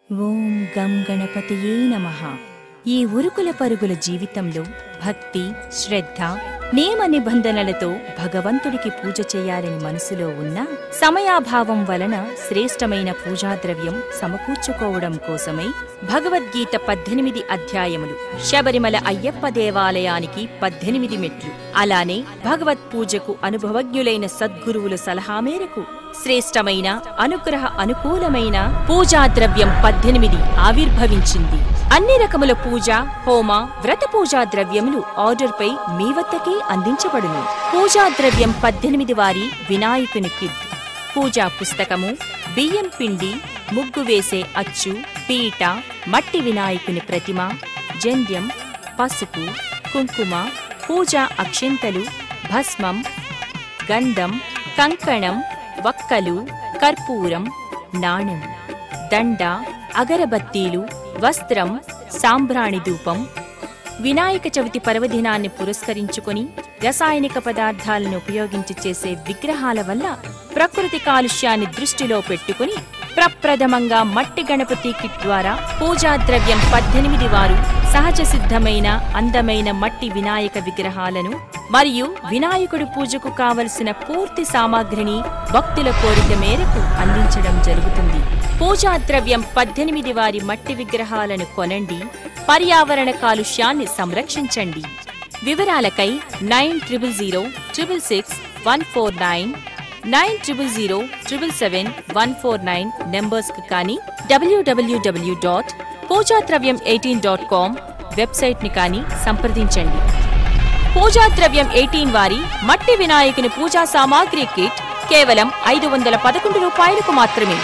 ఓం గం గణపతియే నమః. ఈ ఉరుకుల పరుగుల జీవితంలో భక్తి, శ్రద్ధ, నియమ నిబంధనలతో భగవంతుడికి పూజ చేయాలని మనసులో ఉన్నా సమయాభావం వలన శ్రేష్టమైన పూజాద్రవ్యం సమకూర్చుకోవడం కోసమై భగవద్గీత 18 అధ్యాయములు, శబరిమల అయ్యప్ప దేవాలయానికి 18 మెట్లు, అలానే భగవత్ పూజకు అనుభవజ్ఞులైన సద్గురువుల సలహా మేరకు శ్రేష్టమైన అనుగ్రహ అనుకూలమైన పూజాద్రవ్యం 18 ఆవిర్భవించింది. అన్ని రకముల పూజ, హోమ, వ్రత పూజా ద్రవ్యములు ఆర్డర్పై మీ వద్దకే అందించబడును. పూజాద్రవ్యం 18 వారి వినాయకుని కిట్, పూజా పుస్తకము, బియ్యం పిండి, ముగ్గు వేసే అచ్చు, పీట, మట్టి వినాయకుని ప్రతిమ, జంధ్యం, పసుపు, కుంకుమ, పూజా అక్షింతలు, భస్మం, గంధం, కంకణం, వక్కలు, కర్పూరం, నాణెం, దండ, అగరబత్తీలు, వస్త్రం, సాంబ్రాణి ధూపం. వినాయక చవితి పర్వదినాన్ని పురస్కరించుకుని రసాయనిక పదార్థాలను ఉపయోగించి చేసే విగ్రహాల వల్ల ప్రకృతి కాలుష్యాన్ని దృష్టిలో పెట్టుకుని ప్రప్రథమంగా మట్టి గణపతి కిట్ ద్వారా పూజాద్రవ్యం 18 వారు సహజ సిద్ధమైన అందమైన మట్టి వినాయక విగ్రహాలను మరియు వినాయకుడి పూజకు కావలసిన పూర్తి సామాగ్రిని భక్తుల కోరిక మేరకు అందించడం జరుగుతుంది. పూజాద్రవ్యం 18 వారి మట్టి విగ్రహాలను కొనండి, పర్యావరణ కాలుష్యాన్ని సంరక్షించండి. వివరాలకై 9000666149, 9007777149 నెంబర్స్కు కానీ www.poojadravyam18.com వెబ్సైట్ని కానీ సంప్రదించండి. పూజాద్రవ్యం 18 వారి మట్టి వినాయకుని పూజా సామాగ్రి కిట్ కేవలం 511 రూపాయలకు మాత్రమే.